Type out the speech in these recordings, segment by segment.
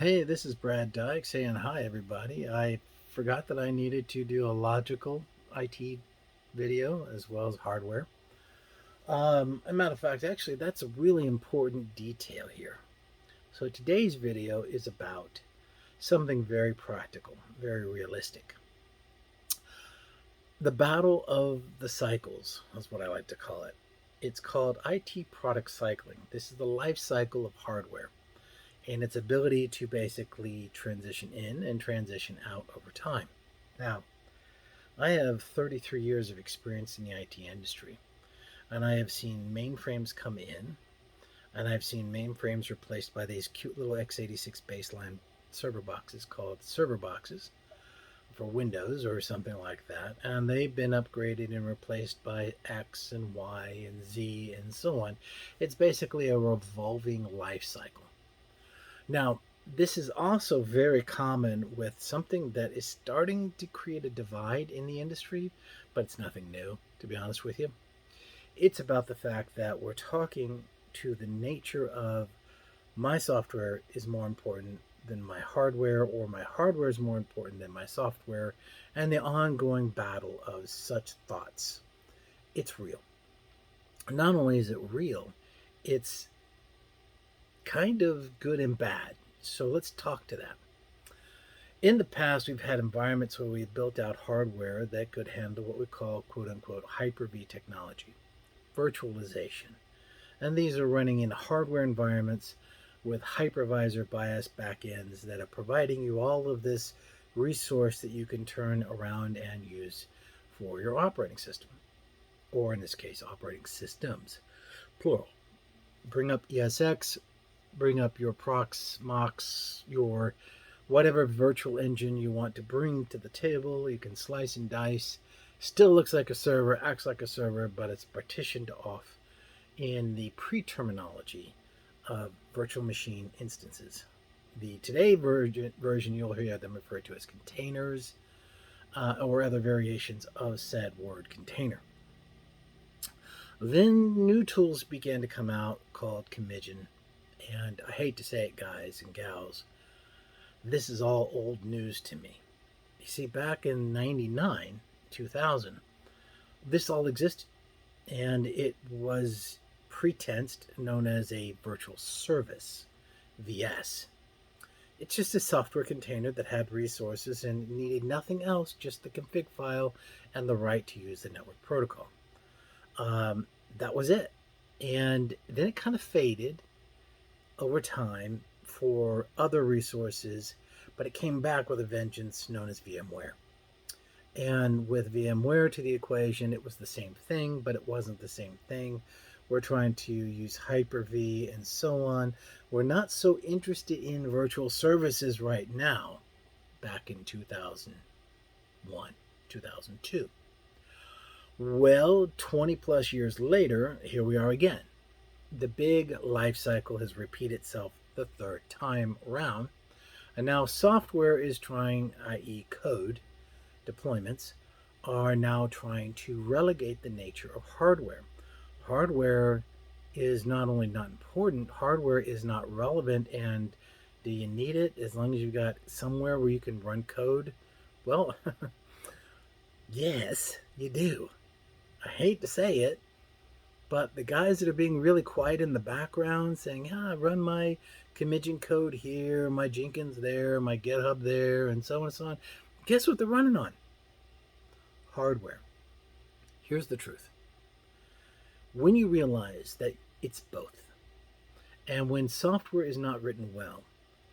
Hey, this is Brad Dyke saying hi, everybody. I forgot that I needed to do a logical IT video as well as hardware. A matter of fact, actually, that's a really important detail here. So today's video is about something very practical, very realistic. The battle of the cycles is what I like to call it. It's called IT product cycling. This is the life cycle of hardware and its ability to basically transition in and transition out over time. Now, I have 33 years of experience in the IT industry, and I have seen mainframes come in, and I've seen mainframes replaced by these cute little x86 baseline server boxes called server boxes for Windows or something like that, and they've been upgraded and replaced by X and Y and Z and so on. It's basically a revolving life cycle. Now, this is also very common with something that is starting to create a divide in the industry, but it's nothing new, to be honest with you. It's about the fact that we're talking to the nature of my software is more important than my hardware, or my hardware is more important than my software, and the ongoing battle of such thoughts. It's real. Not only is it real, it's kind of good and bad. So let's talk to that. In the past, we've had environments where we built out hardware that could handle what we call quote unquote Hyper-V technology, virtualization. And these are running in hardware environments with hypervisor bias backends that are providing you all of this resource that you can turn around and use for your operating system, or in this case, operating systems, plural. Bring up ESX, bring up your Proxmox, your whatever virtual engine you want to bring to the table. You can slice and dice. Still looks like a server, acts like a server, but it's partitioned off in the pre-terminology of virtual machine instances. The today version you'll hear them referred to as containers or other variations of said word container. Then new tools began to come out called Commigin. And I hate to say it, guys and gals, this is all old news to me. You see, back in 99, 2000, this all existed. And it was pretensed known as a virtual service, VS. It's just a software container that had resources and needed nothing else, just the config file and the right to use the network protocol. That was it. And then it kind of faded over time for other resources, but it came back with a vengeance known as VMware. And with VMware to the equation, it was the same thing, but it wasn't the same thing. We're trying to use Hyper-V and so on. We're not so interested in virtual services right now, back in 2001, 2002. Well, 20 plus years later, here we are again. The big life cycle has repeated itself the third time around. And now software is trying, i.e. code deployments, are now trying to relegate the nature of hardware. Hardware is not only not important, hardware is not relevant. And do you need it as long as you've got somewhere where you can run code? Well, yes, you do. I hate to say it, but the guys that are being really quiet in the background saying, I run my Commigin code here, my Jenkins there, my GitHub there, and so on and so on. Guess what they're running on? Hardware. Here's the truth. When you realize that it's both, and when software is not written well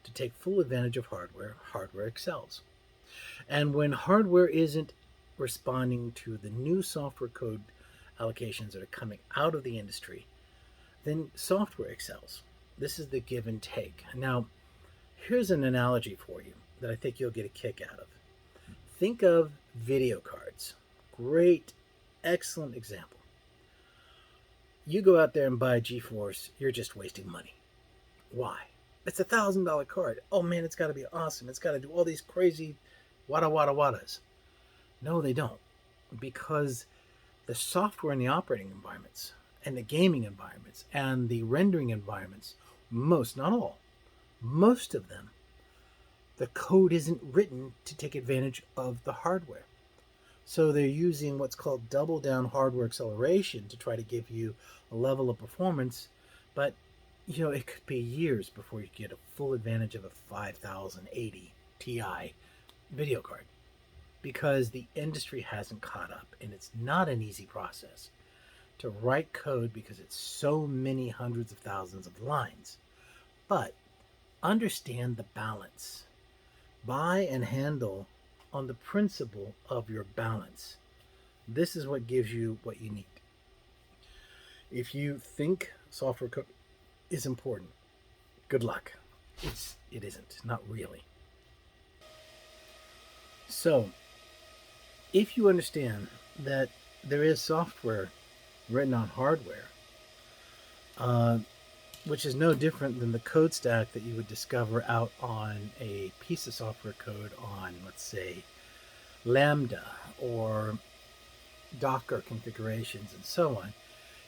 to take full advantage of hardware, hardware excels. And when hardware isn't responding to the new software code allocations that are coming out of the industry, then software excels. This is the give and take. Now, here's an analogy for you that I think you'll get a kick out of. Think of video cards. Great, excellent example. You go out there and buy GeForce, you're just wasting money. Why? It's $1,000 card. Oh man, it's got to be awesome. It's got to do all these crazy wadas. No, they don't. Because the software and the operating environments and the gaming environments and the rendering environments, most, not all, most of them the code isn't written to take advantage of the hardware. So they're using what's called double down hardware acceleration to try to give you a level of performance, but it could be years before you get a full advantage of a 5080 Ti video card because the industry hasn't caught up, and it's not an easy process to write code because it's so many hundreds of thousands of lines. But understand the balance. Buy and handle on the principle of your balance. This is what gives you what you need. If you think software code is important, good luck. It isn't, not really. So, if you understand that there is software written on hardware, which is no different than the code stack that you would discover out on a piece of software code on, let's say, Lambda or Docker configurations and so on.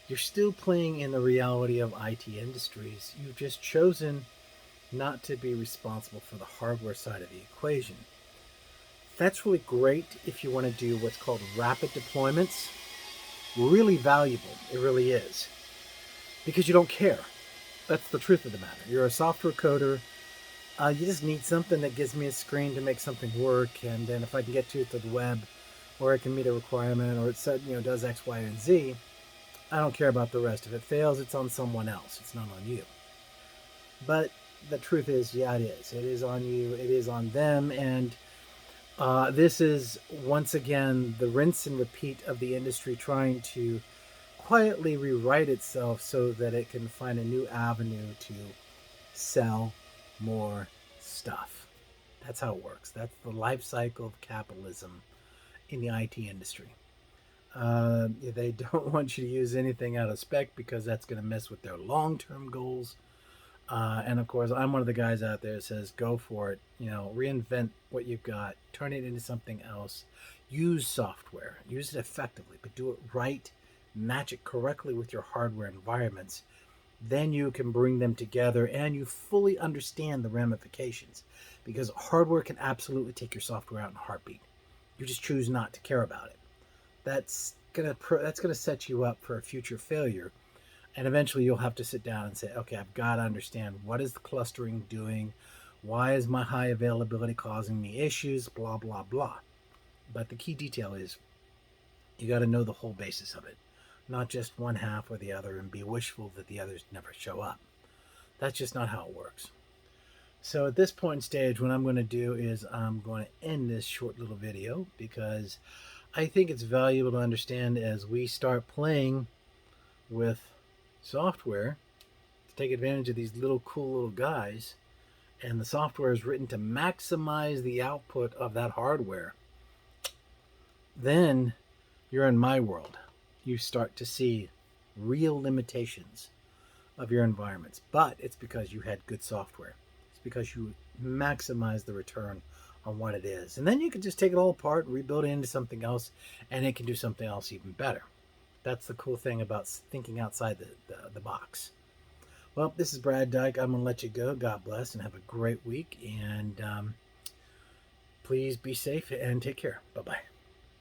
You're still playing in the reality of IT industries. You've just chosen not to be responsible for the hardware side of the equation. That's really great if you want to do what's called rapid deployments. Really valuable, it really is, because you don't care. That's the truth of the matter. You're a software coder. You just need something that gives me a screen to make something work, and then if I can get to it through the web, or it can meet a requirement, or it said, does X, Y, and Z, I don't care about the rest. If it fails, it's on someone else. It's not on you. But the truth is, yeah, it is. It is on you. It is on them, and this is, once again, the rinse and repeat of the industry trying to quietly rewrite itself so that it can find a new avenue to sell more stuff. That's how it works. That's the life cycle of capitalism in the IT industry. They don't want you to use anything out of spec because that's going to mess with their long-term goals. And of course, I'm one of the guys out there that says, go for it. Reinvent what you've got, turn it into something else. Use software, use it effectively, but do it right. Match it correctly with your hardware environments. Then you can bring them together and you fully understand the ramifications, because hardware can absolutely take your software out in a heartbeat. You just choose not to care about it. That's gonna set you up for a future failure. And eventually you'll have to sit down and say, okay, I've got to understand, what is the clustering doing? Why is my high availability causing me issues? Blah, blah, blah. But the key detail is you got to know the whole basis of it, not just one half or the other and be wishful that the others never show up. That's just not how it works. So at this point in stage, what I'm going to do is I'm going to end this short little video because I think it's valuable to understand as we start playing with software to take advantage of these cool little guys, and the software is written to maximize the output of that hardware, then you're in my world. You start to see real limitations of your environments, but it's because you had good software. It's because you maximize the return on what it is, and then you can just take it all apart, rebuild it into something else, and it can do something else even better. That's the cool thing about thinking outside the box. Well, this is Brad Dyke. I'm going to let you go. God bless and have a great week. And please be safe and take care. Bye-bye.